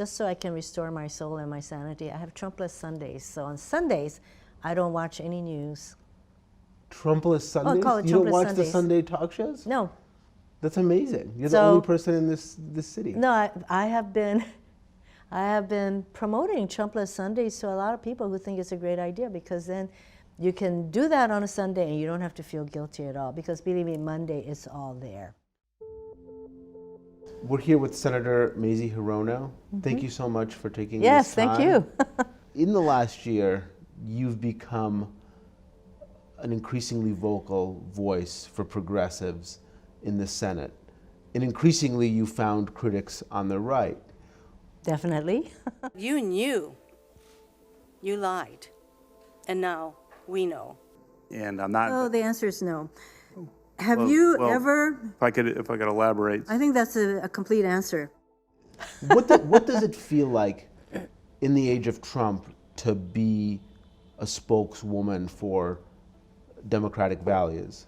just so I can restore my soul and my sanity, I have Trumpless Sundays. So on Sundays, I don't watch any news. Trumpless Sundays? call it You don't Trumpless watch Sundays. the Sunday talk shows? No. That's amazing. You're the only person in this city. No, I have been promoting Trumpless Sundays to a lot of people who think it's a great idea, because then you can do that on a Sunday and you don't have to feel guilty at all, because believe me, Monday it's all there. We're here with Senator Mazie Hirono. Thank you so much for taking Yes, this time. thank you. In the last year, you've become an increasingly vocal voice for progressives in the Senate. And increasingly, you found critics on the right. Definitely. You knew. You lied. And now we know. And I'm not. Oh, the answer is no. Have you ever? If I could elaborate. I think that's a complete answer. What does it feel like in the age of Trump to be a spokeswoman for democratic values?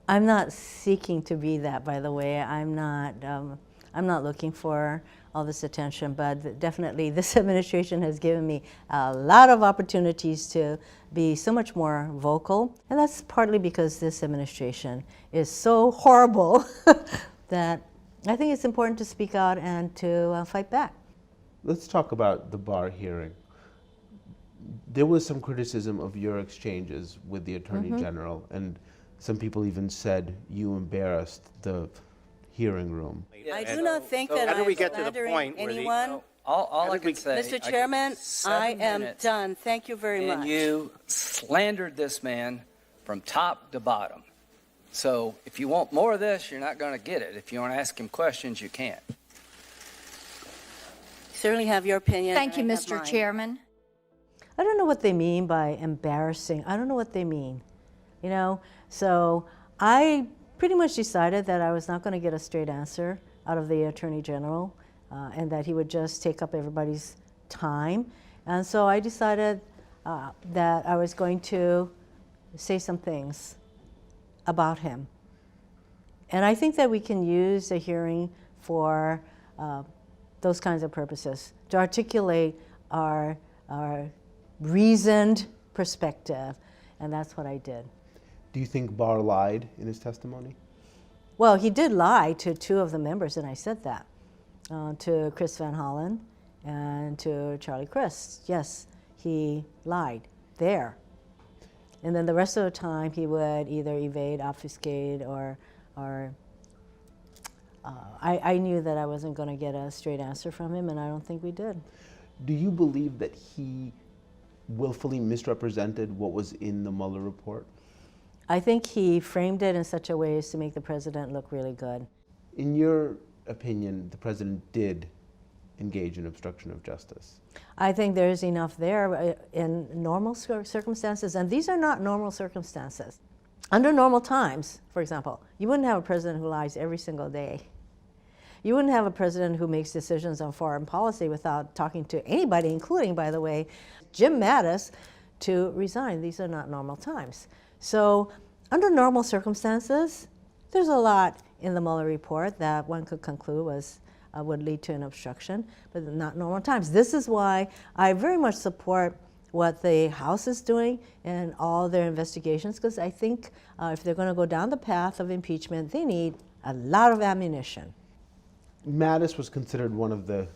I'm not seeking to be that, by the way. I'm not looking for all this attention, but definitely this administration has given me a lot of opportunities to be so much more vocal. And that's partly because this administration is so horrible that I think it's important to speak out and to fight back. Let's talk about the Barr hearing. There was some criticism of your exchanges with the Attorney General, and some people even said you embarrassed the hearing room. I do not think that I'm slandering anyone. All I can say, Mr. Chairman, I am done. Thank you very much. And you slandered this man from top to bottom. So if you want more of this, you're not going to get it. If you want to ask him questions, you can't. You certainly have your opinion. Thank you, and I have Mr. mine. Chairman. I don't know what they mean by embarrassing. I don't know what they mean, you know? So I pretty much decided that I was not going to get a straight answer out of the Attorney General, and that he would just take up everybody's time. And so I decided that I was going to say some things about him. And I think that we can use a hearing for those kinds of purposes, to articulate our reasoned perspective, and that's what I did. Do you think Barr lied in his testimony? Well, he did lie to two of the members, and I said that, to Chris Van Hollen and to Charlie Crist. Yes, he lied there. And then the rest of the time, he would either evade, obfuscate, or I knew that I wasn't going to get a straight answer from him, and I don't think we did. Do you believe that he willfully misrepresented what was in the Mueller report? I think he framed it in such a way as to make the president look really good. In your opinion, the president did engage in obstruction of justice? I think there's enough there in normal circumstances, and these are not normal circumstances. Under normal times, for example, you wouldn't have a president who lies every single day. You wouldn't have a president who makes decisions on foreign policy without talking to anybody, including, by the way, Jim Mattis, to resign. These are not normal times. So under normal circumstances, there's a lot in the Mueller report that one could conclude would lead to an obstruction, but not normal times. This is why I very much support what the House is doing in all their investigations, because I think if they're going to go down the path of impeachment, they need a lot of ammunition. Mattis was considered one of the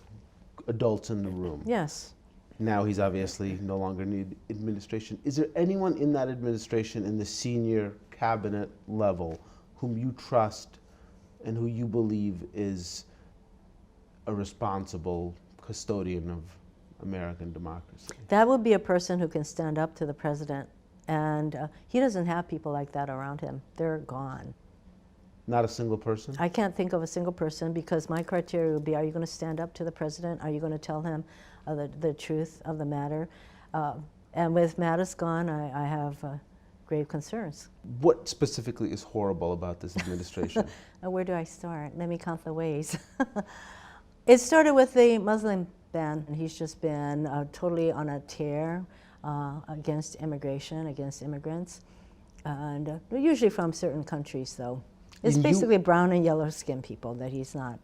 adults in the room. Yes. Now he's obviously no longer in the administration. Is there anyone in that administration, in the senior cabinet level, whom you trust and who you believe is a responsible custodian of American democracy? That would be a person who can stand up to the president, and he doesn't have people like that around him. They're gone. Not a single person? I can't think of a single person, because my criteria would be, are you going to stand up to the president? Are you going to tell him the truth of the matter? And with Mattis gone, I have grave concerns. What specifically is horrible about this administration? Where do I start? Let me count the ways. It started with the Muslim ban. He's just been totally on a tear against immigration, against immigrants, and usually from certain countries, though. It's basically brown and yellow skinned people that he's not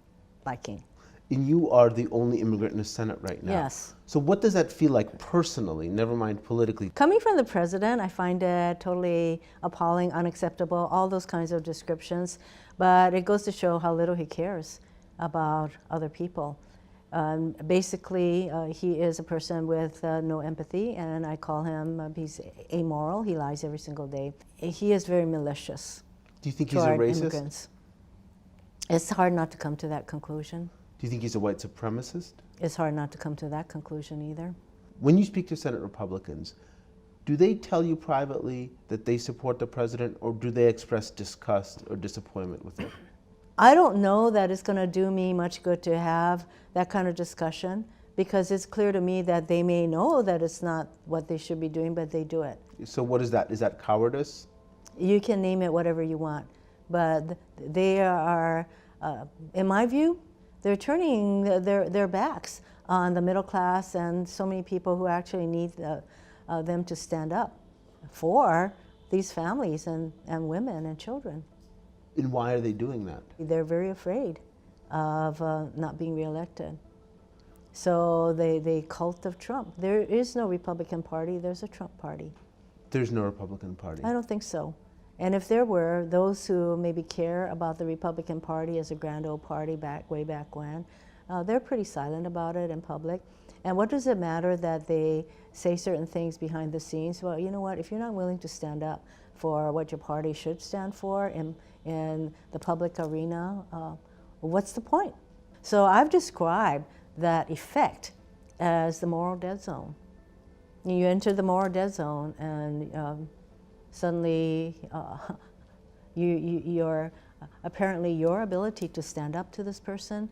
liking. And you are the only immigrant in the Senate right now. Yes. So what does that feel like personally, never mind politically? Coming from the president, I find it totally appalling, unacceptable, all those kinds of descriptions. But it goes to show how little he cares about other people. Basically, he is a person with no empathy, and I call him, he's amoral. He lies every single day. He is very malicious. Do you think he's a toward racist? immigrants. It's hard not to come to that conclusion. Do you think he's a white supremacist? It's hard not to come to that conclusion either. When you speak to Senate Republicans, do they tell you privately that they support the president, or do they express disgust or disappointment with him? I don't know that it's going to do me much good to have that kind of discussion, because it's clear to me that they may know that it's not what they should be doing, but they do it. So what is that? Is that cowardice? You can name it whatever you want, but they are, in my view, they're turning their backs on the middle class and so many people who actually need them to stand up for these families and women and children. And why are they doing that? They're very afraid of not being reelected. So they cult of Trump. There is no Republican Party, there's a Trump Party. There's no Republican Party. I don't think so. And if there were, those who maybe care about the Republican Party as a grand old party way back when, they're pretty silent about it in public. And what does it matter that they say certain things behind the scenes? Well, you know what, if you're not willing to stand up for what your party should stand for in the public arena, what's the point? So I've described that effect as the moral dead zone. You enter the moral dead zone and suddenly apparently your ability to stand up to this person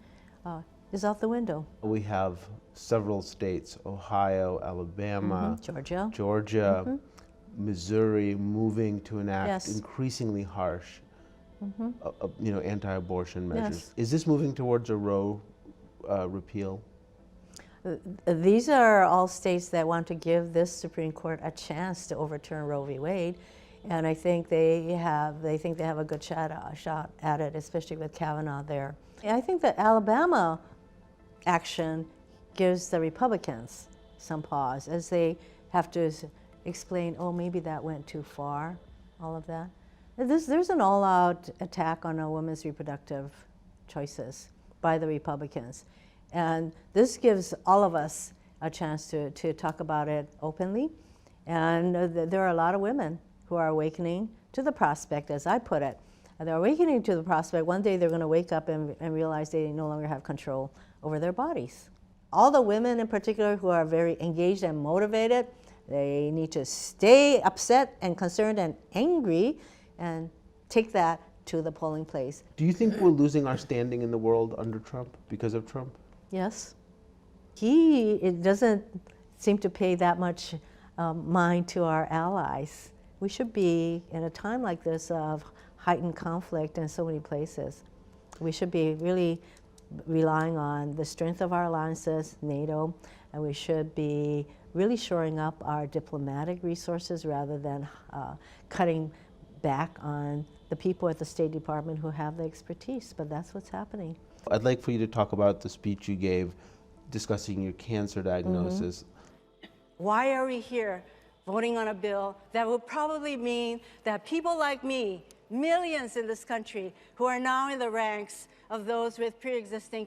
is out the window. We have several states, Ohio, Alabama, Georgia, Missouri, moving to enact increasingly harsh anti-abortion measures. Yes. Is this moving towards a Roe repeal? These are all states that want to give this Supreme Court a chance to overturn Roe v. Wade, and I think they think they have a good shot at it, especially with Kavanaugh there. I think that Alabama action gives the Republicans some pause as they have to explain, oh, maybe that went too far, all of that. There's an all-out attack on a woman's reproductive choices by the Republicans. And this gives all of us a chance to talk about it openly. And there are a lot of women who are awakening to the prospect, as I put it. They're awakening to the prospect one day they're going to wake up and realize they no longer have control over their bodies. All the women in particular who are very engaged and motivated, they need to stay upset and concerned and angry and take that to the polling place. Do you think we're losing our standing in the world under Trump because of Trump? Yes. It doesn't seem to pay that much mind to our allies. We should be, in a time like this of heightened conflict in so many places, we should be really relying on the strength of our alliances, NATO, and we should be really shoring up our diplomatic resources rather than cutting back on the people at the State Department who have the expertise, but that's what's happening. I'd like for you to talk about the speech you gave discussing your cancer diagnosis. Why are we here voting on a bill that will probably mean that people like me, millions in this country, who are now in the ranks of those with pre-existing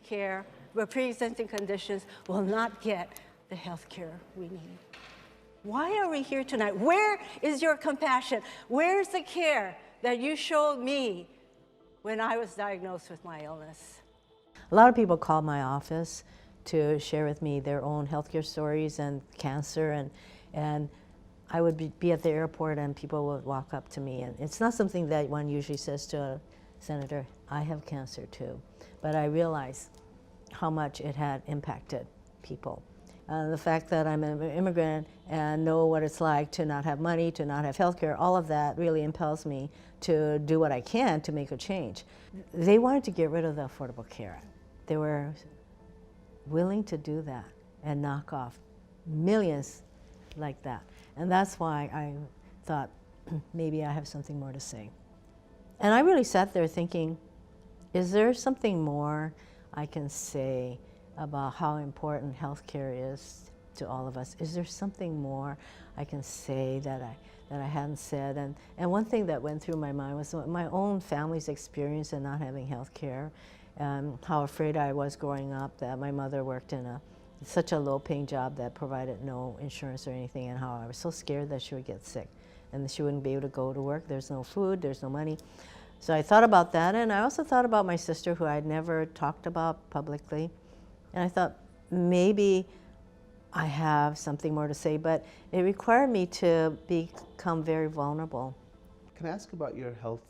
conditions, will not get the health care we need? Why are we here tonight? Where is your compassion? Where's the care that you showed me when I was diagnosed with my illness? A lot of people call my office to share with me their own healthcare stories and cancer, and I would be at the airport and people would walk up to me, and it's not something that one usually says to a senator, I have cancer too, but I realize how much it had impacted people. The fact that I'm an immigrant and know what it's like to not have money, to not have healthcare, all of that really impels me to do what I can to make a change. They wanted to get rid of the Affordable Care Act. They were willing to do that and knock off millions like that. And that's why I thought maybe I have something more to say. And I really sat there thinking, is there something more I can say about how important healthcare is to all of us? Is there something more I can say that I hadn't said? And one thing that went through my mind was my own family's experience in not having health care, how afraid I was growing up that my mother worked in such a low-paying job that provided no insurance or anything, and how I was so scared that she would get sick and that she wouldn't be able to go to work. There's no food, there's no money. So I thought about that, and I also thought about my sister, who I'd never talked about publicly. And I thought, maybe I have something more to say, but it required me to become very vulnerable. Can I ask about your health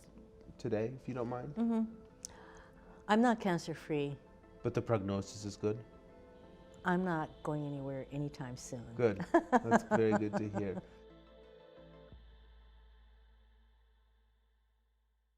today, if you don't mind? Mm-hmm. I'm not cancer-free. But the prognosis is good? I'm not going anywhere anytime soon. Good. That's very good to hear.